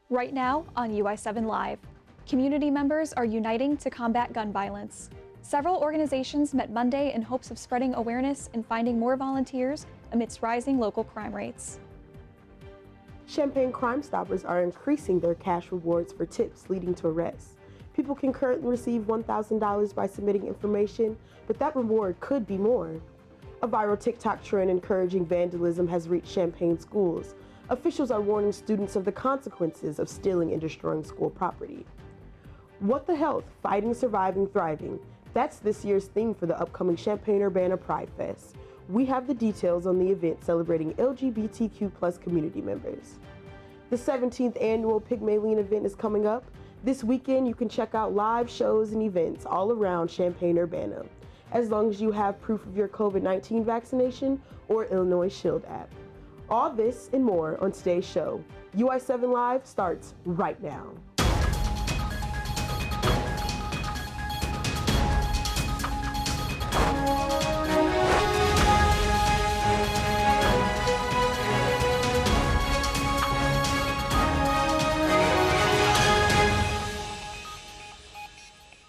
Right now on UI7 Live, community members are uniting to combat gun violence. Several organizations met Monday in hopes of spreading awareness and finding more volunteers amidst rising local crime rates. Champaign Crime Stoppers are increasing their cash rewards for tips leading to arrests. People can currently receive $1,000 by submitting information, but that reward could be more. A viral TikTok trend encouraging vandalism has reached Champaign schools. Officials are warning students of the consequences of stealing and destroying school property. What the Health? Fighting, Surviving, Thriving. That's this year's theme for the upcoming Champaign-Urbana Pride Fest. We have the details on the event celebrating LGBTQ+ community members. The 17th annual Pygmalion event is coming up. This weekend you can check out live shows and events all around Champaign-Urbana, as long as you have proof of your COVID-19 vaccination or Illinois Shield app. All this and more on today's show. UI7 Live starts right now.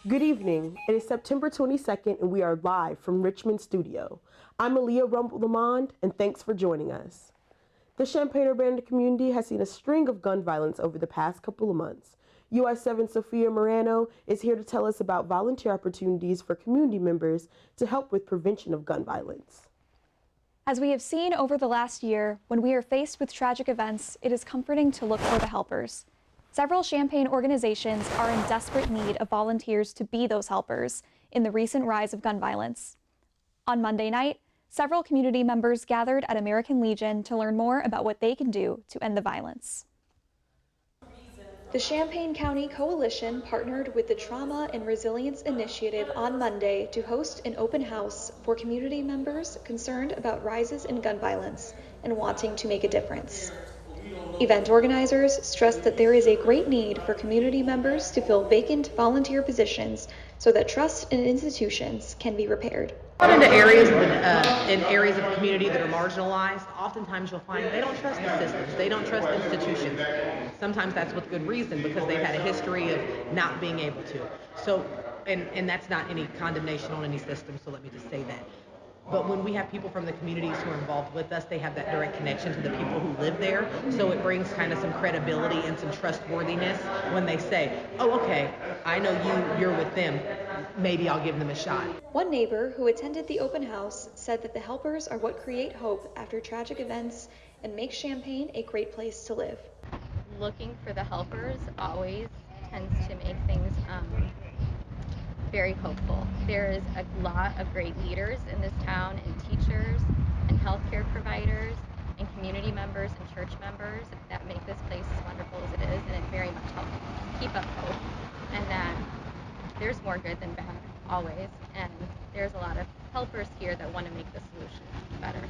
Good evening. It is September 22nd and we are live from Richmond Studio. I'm Aaliyah Rumble-Lamond and thanks for joining us. The Champaign-Urbana community has seen a string of gun violence over the past couple of months. UI7 Sophia Morano is here to tell us about volunteer opportunities for community members to help with prevention of gun violence. As we have seen over the last year, when we are faced with tragic events, it is comforting to look for the helpers. Several Champaign organizations are in desperate need of volunteers to be those helpers in the recent rise of gun violence. On Monday night, several community members gathered at American Legion to learn more about what they can do to end the violence. The Champaign County Coalition partnered with the Trauma and Resilience Initiative on Monday to host an open house for community members concerned about rises in gun violence and wanting to make a difference. Event organizers stressed that there is a great need for community members to fill vacant volunteer positions so that trust in institutions can be repaired. Into areas in areas of community that are marginalized, oftentimes you'll find they don't trust the systems, they don't trust institutions. Sometimes that's with good reason because they've had a history of not being able to. So, and that's not any condemnation on any system, so let me just say that. But when we have people from the communities who are involved with us, they have that direct connection to the people who live there. So it brings kind of some credibility and some trustworthiness when they say, oh, okay, I know you're with them. Maybe I'll give them a shot. One neighbor who attended the open house said that the helpers are what create hope after tragic events and make Champaign a great place to live. Looking for the helpers always tends to make things very hopeful. There's a lot of great leaders in this town, and teachers and healthcare providers and community members and church members that make this place as wonderful as it is, and it very much helps keep up hope, and that there's more good than bad always, and there's a lot of helpers here that want to make the solution better.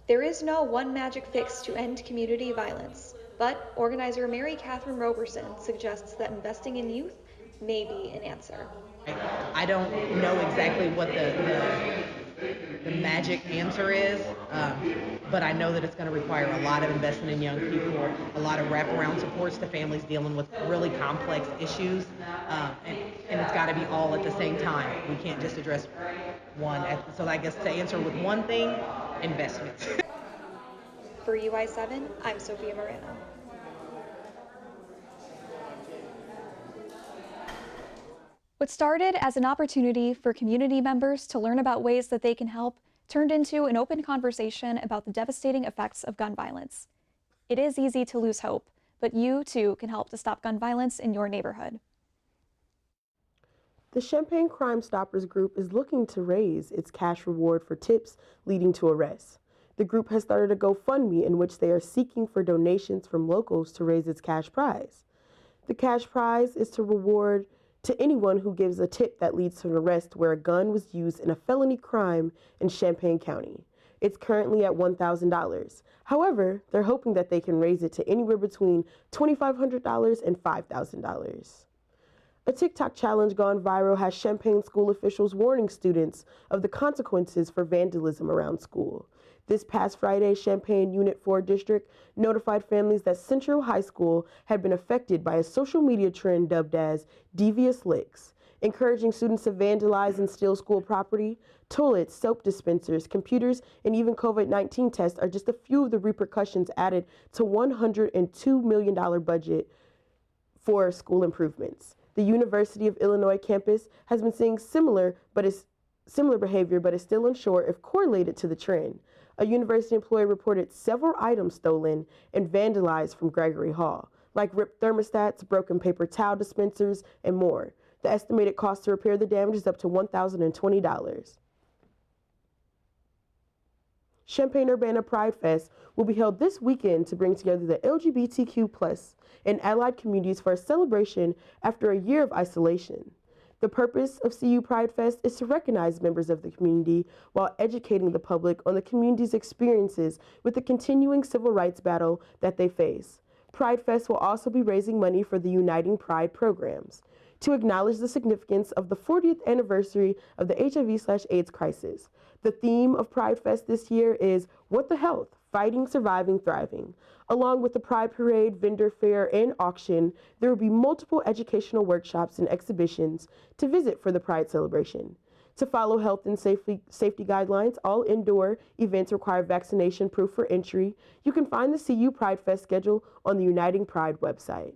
There is no one magic fix to end community violence, but organizer Mary Catherine Roberson suggests that investing in youth may be an answer. I don't know exactly what the magic answer is, but I know that it's going to require a lot of investment in young people, a lot of wraparound supports to families dealing with really complex issues, and it's got to be all at the same time. We can't just address one. So I guess to answer with one thing, investments. For UI7, I'm Sophia Morano. What started as an opportunity for community members to learn about ways that they can help turned into an open conversation about the devastating effects of gun violence. It is easy to lose hope, but you too can help to stop gun violence in your neighborhood. The Champaign Crime Stoppers group is looking to raise its cash reward for tips leading to arrests. The group has started a GoFundMe in which they are seeking for donations from locals to raise its cash prize. The cash prize is to reward to anyone who gives a tip that leads to an arrest where a gun was used in a felony crime in Champaign County. It's currently at $1,000. However, they're hoping that they can raise it to anywhere between $2,500 and $5,000. A TikTok challenge gone viral has Champaign school officials warning students of the consequences for vandalism around school. This past Friday, Champaign Unit 4 District notified families that Central High School had been affected by a social media trend dubbed as devious licks, encouraging students to vandalize and steal school property. Toilets, soap dispensers, computers, and even COVID-19 tests are just a few of the repercussions added to $102 million budget for school improvements. The University of Illinois campus has been seeing similar behavior, but is still unsure if correlated to the trend. A university employee reported several items stolen and vandalized from Gregory Hall, like ripped thermostats, broken paper towel dispensers, and more. The estimated cost to repair the damage is up to $1,020. Champaign-Urbana Pride Fest will be held this weekend to bring together the LGBTQ+ and allied communities for a celebration after a year of isolation. The purpose of CU Pride Fest is to recognize members of the community while educating the public on the community's experiences with the continuing civil rights battle that they face. Pride Fest will also be raising money for the Uniting Pride programs to acknowledge the significance of the 40th anniversary of the HIV/AIDS crisis. The theme of Pride Fest this year is What the Health? Fighting, Surviving, Thriving. Along with the Pride Parade, vendor fair, and auction, there will be multiple educational workshops and exhibitions to visit for the Pride celebration. To follow health and safety guidelines, all indoor events require vaccination proof for entry. You can find the CU Pride Fest schedule on the Uniting Pride website.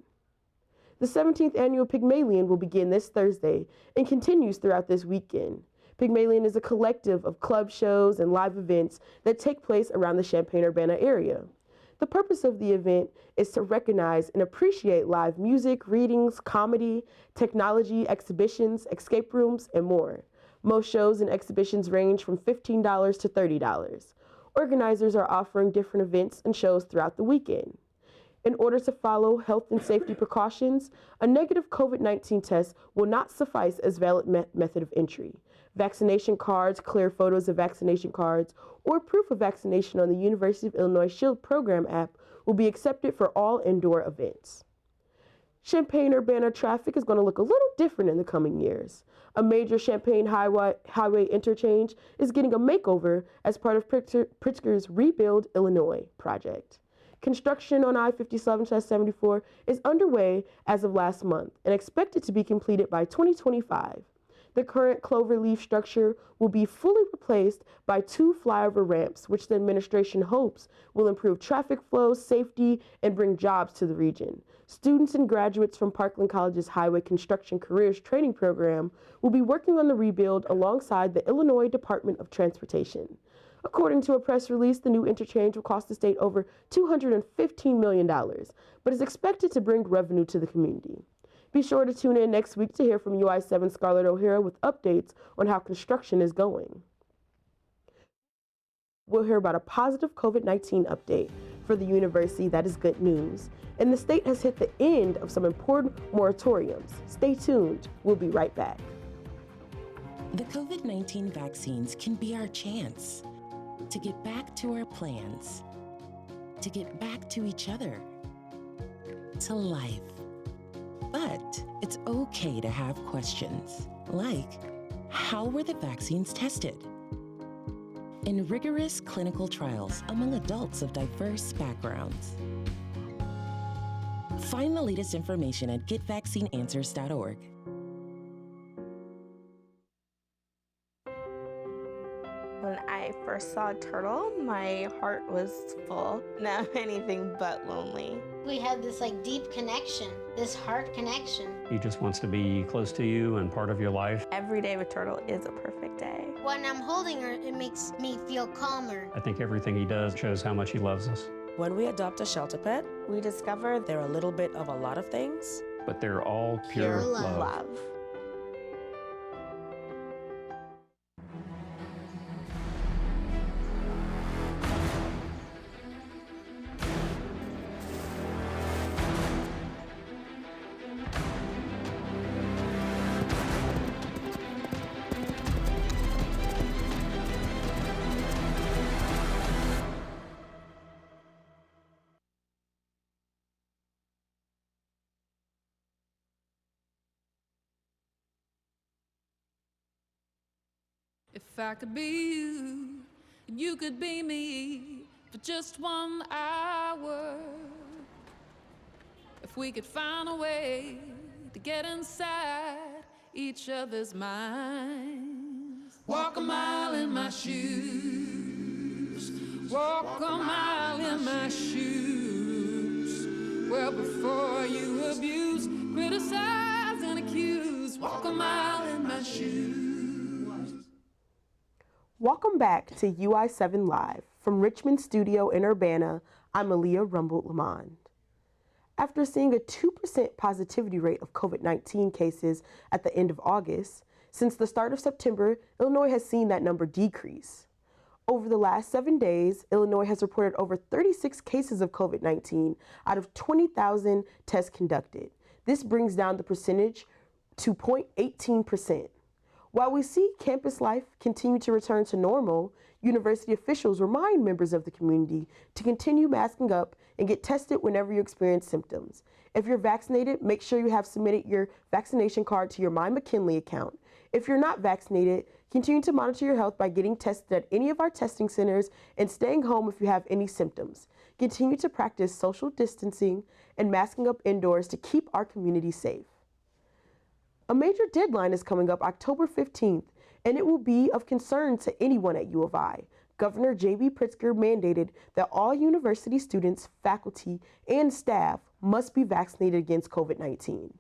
The 17th annual Pygmalion will begin this Thursday and continues throughout this weekend. Pygmalion is a collective of club shows and live events that take place around the Champaign-Urbana area. The purpose of the event is to recognize and appreciate live music, readings, comedy, technology, exhibitions, escape rooms, and more. Most shows and exhibitions range from $15 to $30. Organizers are offering different events and shows throughout the weekend. In order to follow health and safety precautions, a negative COVID-19 test will not suffice as valid method of entry. Vaccination cards, clear photos of vaccination cards, or proof of vaccination on the University of Illinois Shield Program app will be accepted for all indoor events. Champaign-Urbana traffic is going to look a little different in the coming years. A major Champaign highway interchange is getting a makeover as part of Pritzker's Rebuild Illinois project. Construction on I-57/74 is underway as of last month and expected to be completed by 2025. The current cloverleaf structure will be fully replaced by 2 flyover ramps, which the administration hopes will improve traffic flow, safety, and bring jobs to the region. Students and graduates from Parkland College's Highway Construction Careers Training Program will be working on the rebuild alongside the Illinois Department of Transportation. According to a press release, the new interchange will cost the state over $215 million, but is expected to bring revenue to the community. Be sure to tune in next week to hear from UI7 Scarlett O'Hara with updates on how construction is going. We'll hear about a positive COVID-19 update for the university. That is good news. And the state has hit the end of some important moratoriums. Stay tuned. We'll be right back. The COVID-19 vaccines can be our chance to get back to our plans, to get back to each other, to life. But it's okay to have questions, like, how were the vaccines tested? In rigorous clinical trials among adults of diverse backgrounds. Find the latest information at getvaccineanswers.org. When I first saw a turtle, my heart was full. Now I'm anything but lonely. We have this deep connection, this heart connection. He just wants to be close to you and part of your life. Every day with Turtle is a perfect day. When I'm holding her, it makes me feel calmer. I think everything he does shows how much he loves us. When we adopt a shelter pet, We discover they're a little bit of a lot of things. But they're all pure, Pure love. love. If I could be you, You could be me for just 1 hour. If we could find a way to get inside each other's minds. Walk a mile in my shoes. Walk a mile in my shoes. Well, before you abuse, criticize, and accuse. Walk a mile in my shoes. Welcome back to UI7 Live. From Richmond Studio in Urbana, I'm Aaliyah Rumble-Lamond. After seeing a 2% positivity rate of COVID-19 cases at the end of August, since the start of September, Illinois has seen that number decrease. Over the last 7 days, Illinois has reported over 36 cases of COVID-19 out of 20,000 tests conducted. This brings down the percentage to 0.18%. While we see campus life continue to return to normal, university officials remind members of the community to continue masking up and get tested whenever you experience symptoms. If you're vaccinated, make sure you have submitted your vaccination card to your My McKinley account. If you're not vaccinated, continue to monitor your health by getting tested at any of our testing centers and staying home if you have any symptoms. Continue to practice social distancing and masking up indoors to keep our community safe. A major deadline is coming up October 15th, and it will be of concern to anyone at U of I. Governor J.B. Pritzker mandated that all university students, faculty, and staff must be vaccinated against COVID-19.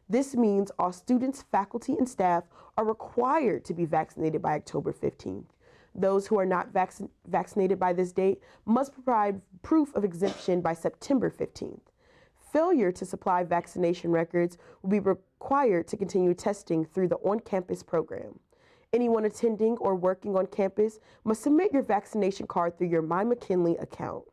This means all students, faculty, and staff are required to be vaccinated by October 15th. Those who are not vaccinated by this date must provide proof of exemption by September 15th. Failure to supply vaccination records will be required to continue testing through the on-campus program. Anyone attending or working on campus must submit your vaccination card through your My McKinley account.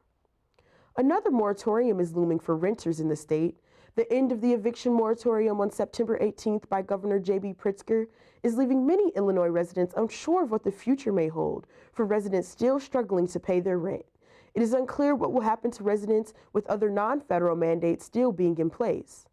Another moratorium is looming for renters in the state. The end of the eviction moratorium on September 18th by Governor J.B. Pritzker is leaving many Illinois residents unsure of what the future may hold for residents still struggling to pay their rent. It is unclear what will happen to residents with other non-federal mandates still being in place.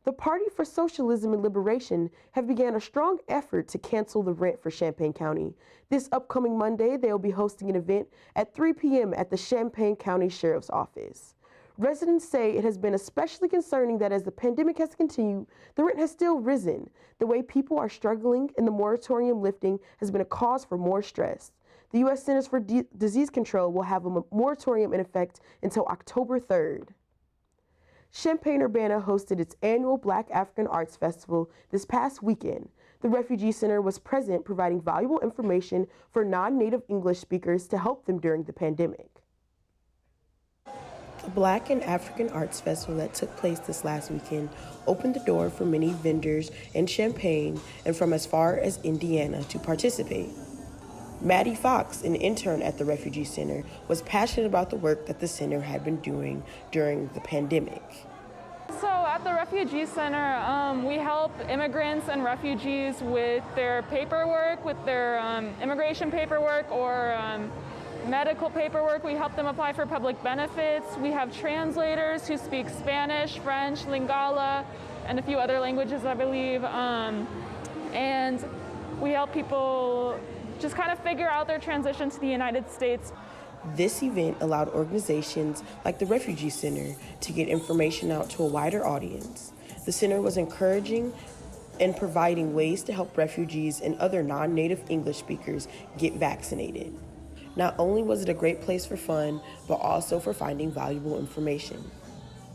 The Party for Socialism and Liberation have begun a strong effort to cancel the rent for Champaign County. This upcoming Monday, they will be hosting an event at 3 p.m. at the Champaign County Sheriff's Office. Residents say it has been especially concerning that as the pandemic has continued, the rent has still risen. The way people are struggling and the moratorium lifting has been a cause for more stress. The U.S. Centers for Disease Control will have a moratorium in effect until October 3rd. Champaign-Urbana hosted its annual Black African Arts Festival this past weekend. The Refugee Center was present, providing valuable information for non-native English speakers to help them during the pandemic. The Black and African Arts Festival that took place this last weekend opened the door for many vendors in Champaign and from as far as Indiana to participate. Maddie Fox, an intern at the Refugee Center, was passionate about the work that the center had been doing during the pandemic. So at the Refugee Center, we help immigrants and refugees with their paperwork, with their immigration paperwork or medical paperwork. We help them apply for public benefits. We have translators who speak Spanish, French, Lingala, and a few other languages, I believe. And we help people just kind of figure out their transition to the United States. This event allowed organizations like the Refugee Center to get information out to a wider audience. The center was encouraging and providing ways to help refugees and other non-native English speakers get vaccinated. Not only was it a great place for fun, but also for finding valuable information.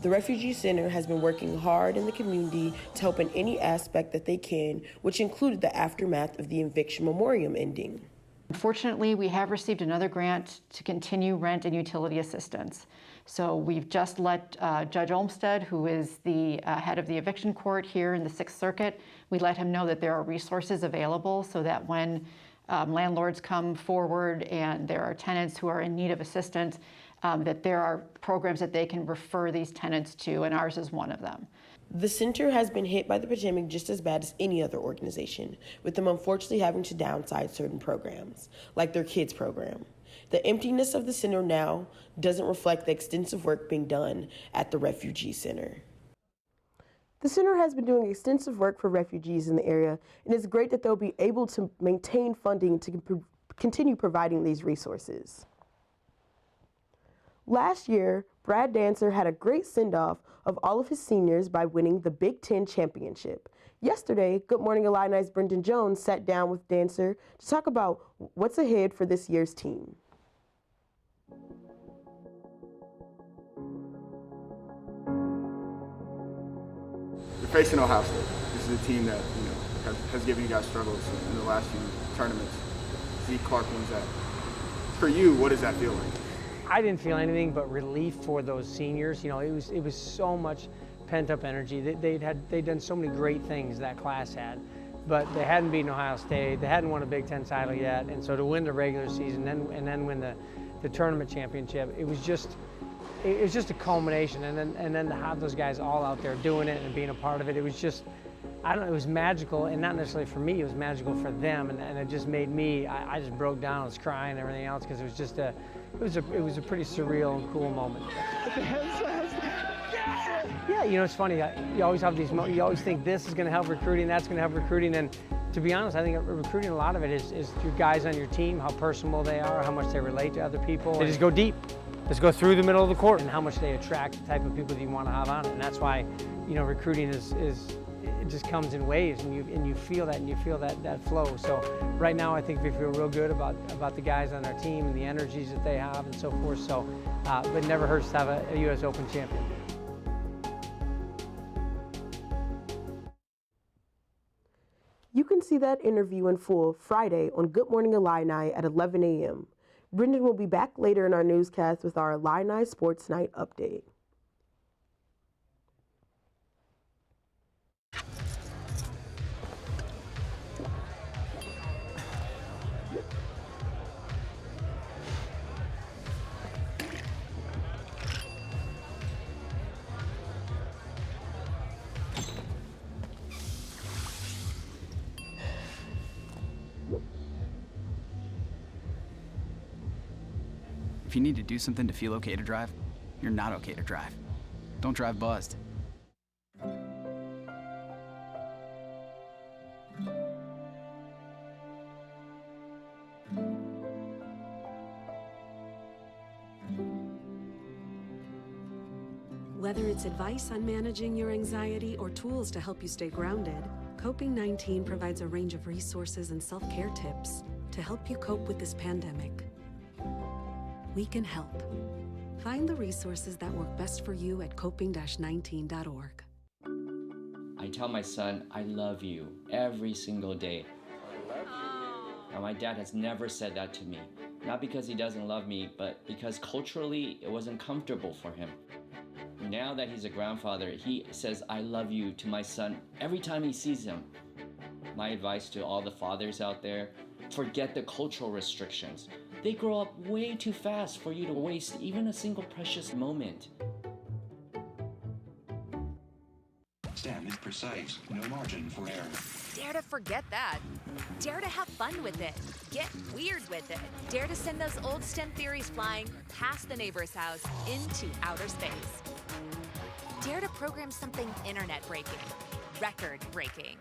The Refugee Center has been working hard in the community to help in any aspect that they can, which included the aftermath of the eviction moratorium ending. Unfortunately, we have received another grant to continue rent and utility assistance. So we've just let Judge Olmstead, who is the head of the eviction court here in the Sixth Circuit, we let him know that there are resources available so that when landlords come forward and there are tenants who are in need of assistance, that there are programs that they can refer these tenants to, and ours is one of them. The center has been hit by the pandemic just as bad as any other organization, with them unfortunately having to downsize certain programs, like their kids program. The emptiness of the center now doesn't reflect the extensive work being done at the Refugee Center. The center has been doing extensive work for refugees in the area, and it's great that they'll be able to maintain funding to continue providing these resources. Last year, Brad Dancer had a great send-off of all of his seniors by winning the Big Ten championship. Yesterday, Good Morning Illini's Brendan Jones sat down with Dancer to talk about what's ahead for this year's team. You're facing Ohio State. This is a team that has given you guys struggles in the last few tournaments. Zeke Clark wins that. For you, what does that feel like? I didn't feel anything but relief for those seniors. It was so much pent-up energy. They'd done so many great things that class had, but they hadn't beaten Ohio State. They hadn't won a Big Ten title yet, and so to win the regular season and then win the tournament championship, it was just a culmination. And then to have those guys all out there doing it and being a part of it, it was just, I don't know, it was magical, and not necessarily for me, it was magical for them, and it just made me, I just broke down, I was crying and everything else, because it was just it was a pretty surreal and cool moment. Yeah, it's funny, you always have these moments, you always think this is going to help recruiting, that's going to help recruiting, and to be honest, I think recruiting, a lot of it is your guys on your team, how personable they are, how much they relate to other people. They just go deep. Just go through the middle of the court, and how much they attract the type of people that you want to have on it, and that's why, recruiting is it just comes in waves, and you feel that, and you feel that flow. So right now, I think we feel real good about the guys on our team and the energies that they have and so forth. So, but it never hurts to have a U.S. Open champion. You can see that interview in full Friday on Good Morning Illini at 11 a.m. Brendan will be back later in our newscast with our Illini Sports Night update. If you need to do something to feel okay to drive, you're not okay to drive. Don't drive buzzed. Whether it's advice on managing your anxiety or tools to help you stay grounded, Coping-19 provides a range of resources and self-care tips to help you cope with this pandemic. We can help. Find the resources that work best for you at coping-19.org. I tell my son, I love you every single day. Now, my dad has never said that to me. Not because he doesn't love me, but because culturally it wasn't comfortable for him. Now that he's a grandfather, he says, I love you to my son every time he sees him. My advice to all the fathers out there, forget the cultural restrictions. They grow up way too fast for you to waste even a single precious moment. STEM is precise, no margin for error. Dare to forget that. Dare to have fun with it. Get weird with it. Dare to send those old STEM theories flying past the neighbor's house into outer space. Dare to program something internet-breaking, record-breaking.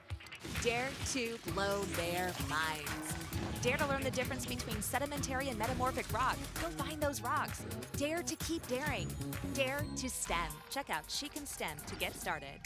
Dare to blow their minds. Dare to learn the difference between sedimentary and metamorphic rock. Go find those rocks. Dare to keep daring. Dare to STEM. Check out She Can STEM to get started.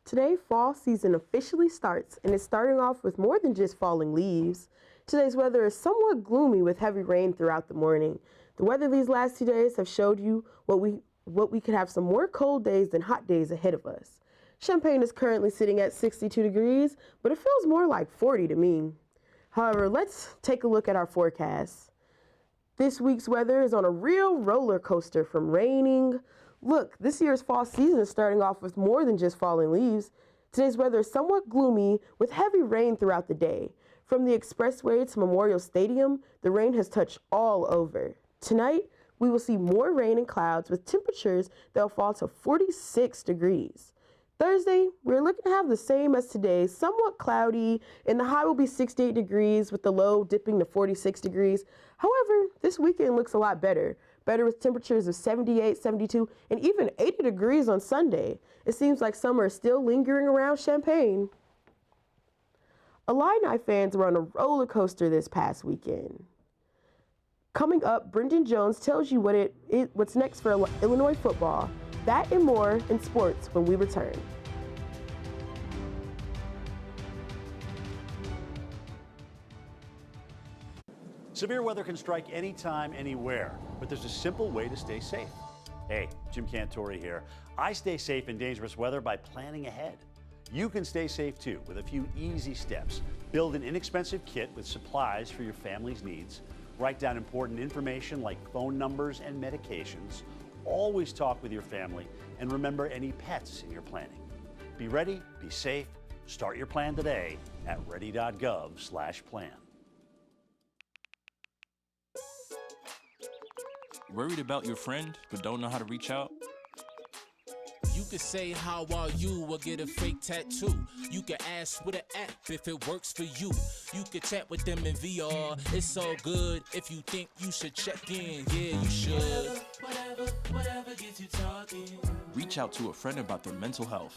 Today, fall season officially starts, and it's starting off with more than just falling leaves. Today's weather is somewhat gloomy with heavy rain throughout the morning. The weather these last 2 days have showed you what we could have some more cold days than hot days ahead of us. Champaign is currently sitting at 62 degrees, but it feels more like 40 to me. However, let's take a look at our forecast. This week's weather is on a real roller coaster from raining. Look, this year's fall season is starting off with more than just falling leaves. Today's weather is somewhat gloomy with heavy rain throughout the day. From the expressway to Memorial Stadium, the rain has touched all over. Tonight, we will see more rain and clouds with temperatures that will fall to 46 degrees. Thursday, we're looking to have the same as today, somewhat cloudy, and the high will be 68 degrees with the low dipping to 46 degrees. However, this weekend looks a lot better. better with temperatures of 78, 72, and even 80 degrees on Sunday. It seems like summer is still lingering around Champaign. Illini fans were on a roller coaster this past weekend. Coming up, Brendan Jones tells you what's next for Illinois football. That and more in sports when we return. Severe weather can strike anytime, anywhere, but there's a simple way to stay safe. Hey, Jim Cantori here. I stay safe in dangerous weather by planning ahead. You can stay safe too with a few easy steps. Build an inexpensive kit with supplies for your family's needs. Write down important information like phone numbers and medications. Always talk with your family and remember any pets in your planning. Be ready, be safe. Start your plan today at ready.gov/plan. Worried about your friend but don't know how to reach out? You could say how are you or get a fake tattoo. You could ask with an app if it works for you. You could chat with them in VR. It's all good if you think you should check in. Yeah, you should. Whatever gets you talking. Reach out to a friend about their mental health.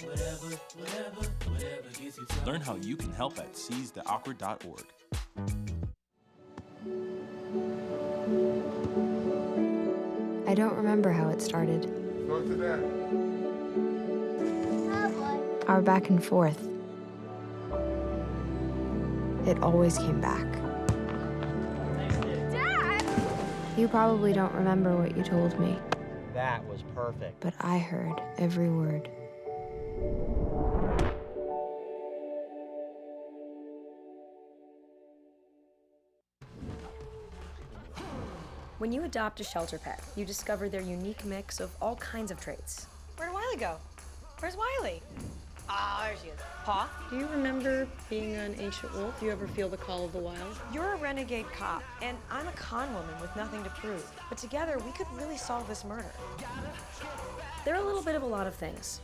Whatever gets you talking. Learn how you can help at seizetheawkward.org. I don't remember how it started. Go to that. Our back and forth. It always came back. Dad! You probably don't remember what you told me, That was perfect. but I heard every word. When you adopt a shelter pet, you discover their unique mix of all kinds of traits. Where'd Wiley go? Where's Wiley? Ah, there she is. Paw? Do you remember being an ancient wolf? Do you ever feel the call of the wild? You're a renegade cop, and I'm a con woman with nothing to prove. But together, we could really solve this murder. They're a little bit of a lot of things,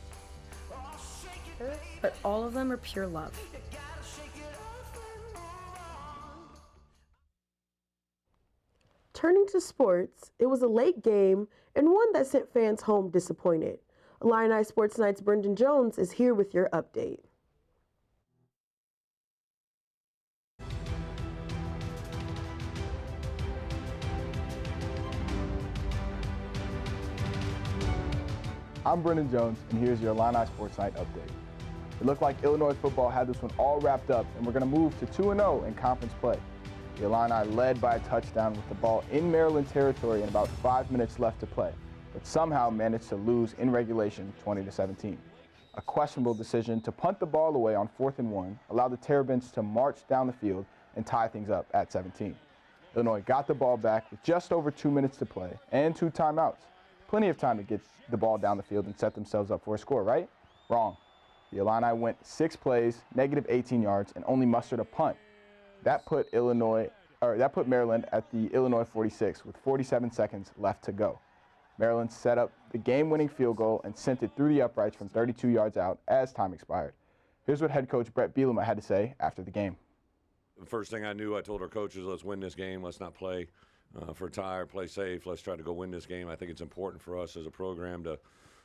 but all of them are pure love. Turning to sports, it was a late game and one that sent fans home disappointed. Illini Sports Night's Brendan Jones is here with your update. I'm Brendan Jones, and here's your Illini Sports Night update. It looked like Illinois football had this one all wrapped up, and we're going to move to 2-0 in conference play. The Illini led by a touchdown with the ball in Maryland territory and about 5 minutes left to play, but somehow managed to lose in regulation 20-17. A questionable decision to punt the ball away on 4th and 1 allowed the Terrapins to march down the field and tie things up at 17. Illinois got the ball back with just over 2 minutes to play and 2 timeouts. Plenty of time to get the ball down the field and set themselves up for a score, right? Wrong. The Illini went 6 plays, negative 18 yards, and only mustered a punt. That put Maryland at the Illinois 46 with 47 seconds left to go. Maryland set up the game-winning field goal and sent it through the uprights from 32 yards out as time expired. Here's what head coach Brett Bielema had to say after the game. The first thing I knew, I told our coaches, let's win this game. Let's not play for a tie or play safe. Let's try to go win this game. I think it's important for us as a program to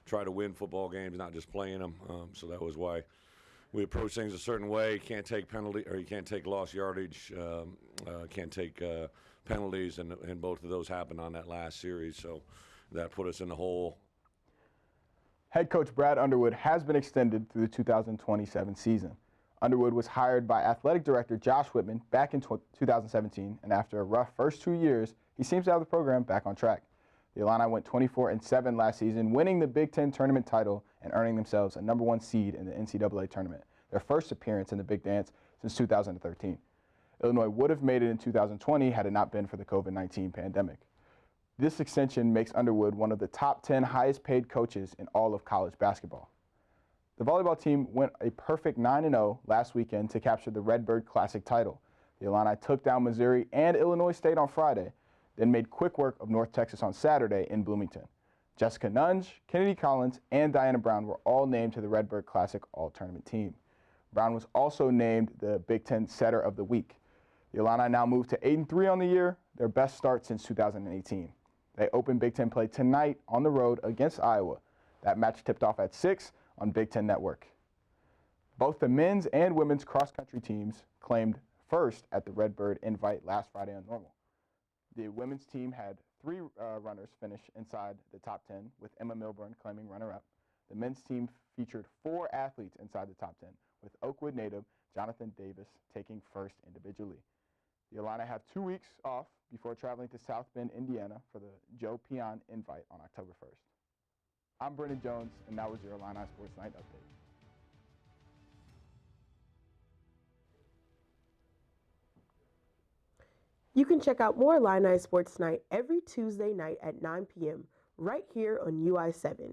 try to win football games, not just playing them. So that was why we approach things a certain way. Can't take penalty, or you can't take lost yardage. Can't take penalties, and both of those happened on that last series. So that put us in the hole. Head coach Brad Underwood has been extended through the 2027 season. Underwood was hired by athletic director Josh Whitman back in 2017, and after a rough first 2 years, he seems to have the program back on track. The Illini went 24-7 last season, winning the Big Ten tournament title and earning themselves a #1 seed in the NCAA tournament, their first appearance in the Big Dance since 2013. Illinois would have made it in 2020 had it not been for the COVID-19 pandemic. This extension makes Underwood one of the top 10 highest paid coaches in all of college basketball. The volleyball team went a perfect 9-0 last weekend to capture the Redbird Classic title. The Illini took down Missouri and Illinois State on Friday, then made quick work of North Texas on Saturday in Bloomington. Jessica Nunge, Kennedy Collins, and Diana Brown were all named to the Redbird Classic All-Tournament team. Brown was also named the Big Ten Setter of the Week. The Illini now move to 8-3 on the year, their best start since 2018. They open Big Ten play tonight on the road against Iowa. That match tipped off at 6 on Big Ten Network. Both the men's and women's cross-country teams claimed first at the Redbird Invite last Friday on Normal. The women's team had 3 runners finish inside the top 10, with Emma Milburn claiming runner-up. The men's team featured 4 athletes inside the top 10, with Oakwood native Jonathan Davis taking first individually. The Illini have 2 weeks off before traveling to South Bend, Indiana for the Joe Peon Invite on October 1st. I'm Brendan Jones, and that was your Illini Sports Night update. You can check out more Illini Sports Night every Tuesday night at 9 p.m. right here on UI7.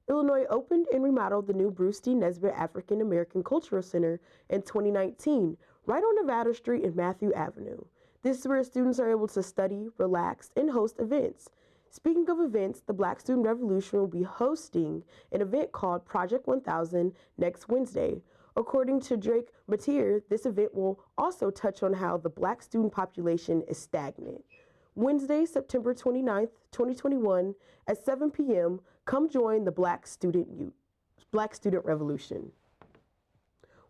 Illinois opened and remodeled the new Bruce D. Nesbitt African American Cultural Center in 2019, right on Nevada Street and Matthew Avenue. This is where students are able to study, relax, and host events. Speaking of events, the Black Student Revolution will be hosting an event called Project 1000 next Wednesday. According to Drake Mateer, this event will also touch on how the Black student population is stagnant. Wednesday, September 29th, 2021 at 7 p.m., come join the Black Student Revolution.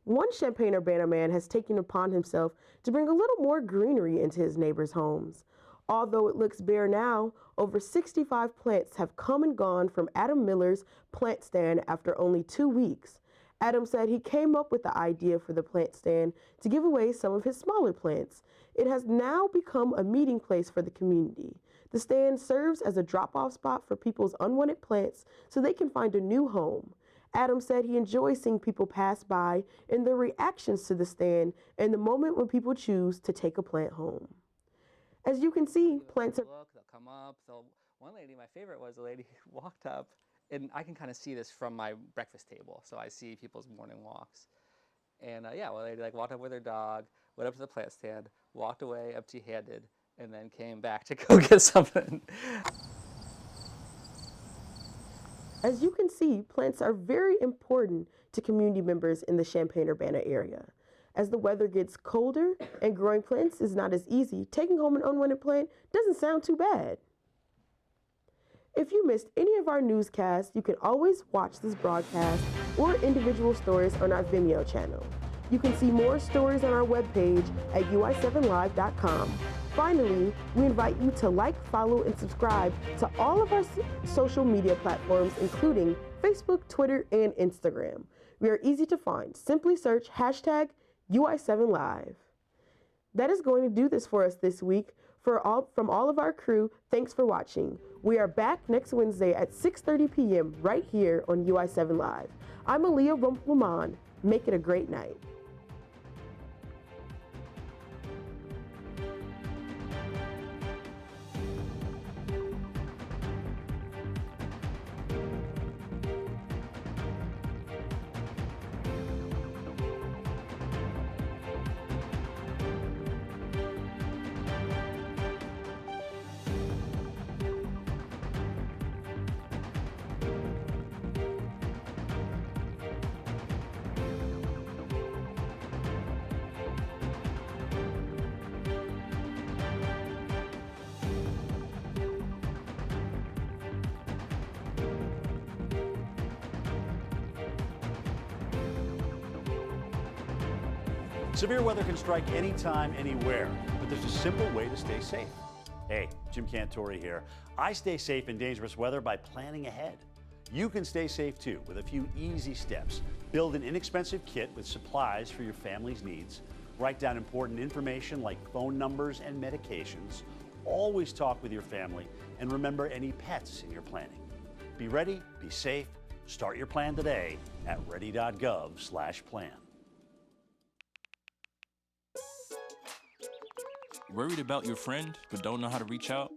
One Champaign-Urbana man has taken upon himself to bring a little more greenery into his neighbors' homes. Although it looks bare now, over 65 plants have come and gone from Adam Miller's plant stand after only 2 weeks. Adam said he came up with the idea for the plant stand to give away some of his smaller plants. It has now become a meeting place for the community. The stand serves as a drop-off spot for people's unwanted plants so they can find a new home. Adam said he enjoys seeing people pass by and their reactions to the stand and the moment when people choose to take a plant home. As you can see, plants are... They'll come up. So one lady, my favorite was a lady who walked up, and I can kind of see this from my breakfast table. So I see people's morning walks. And one lady walked up with her dog, went up to the plant stand, walked away empty-handed, and then came back to go get something. As you can see, plants are very important to community members in the Champaign-Urbana area. As the weather gets colder and growing plants is not as easy, taking home an unwanted plant doesn't sound too bad. If you missed any of our newscasts, you can always watch this broadcast or individual stories on our Vimeo channel. You can see more stories on our webpage at UI7Live.com. Finally, we invite you to like, follow, and subscribe to all of our social media platforms, including Facebook, Twitter, and Instagram. We are easy to find. Simply search hashtag UI7Live. That is going to do this for us this week. From all of our crew, thanks for watching. We are back next Wednesday at 6:30 p.m. right here on UI7 Live. I'm Aaliyah Rumpelman. Make it a great night. Severe weather can strike anytime, anywhere, but there's a simple way to stay safe. Hey, Jim Cantore here. I stay safe in dangerous weather by planning ahead. You can stay safe too with a few easy steps. Build an inexpensive kit with supplies for your family's needs. Write down important information like phone numbers and medications. Always talk with your family and remember any pets in your planning. Be ready, be safe. Start your plan today at ready.gov/plan. Worried about your friend but don't know how to reach out?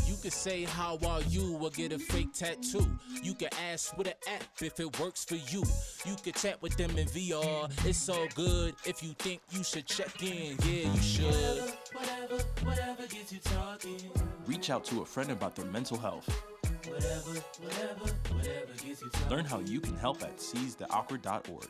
You can say how are you or get a fake tattoo. You can ask with an app if it works for you. You can chat with them in VR. It's so good. If you think you should check in, yeah, you should. Whatever gets you talking. Reach out to a friend about their mental health. Whatever gets you talking. Learn how you can help at seizetheawkward.org.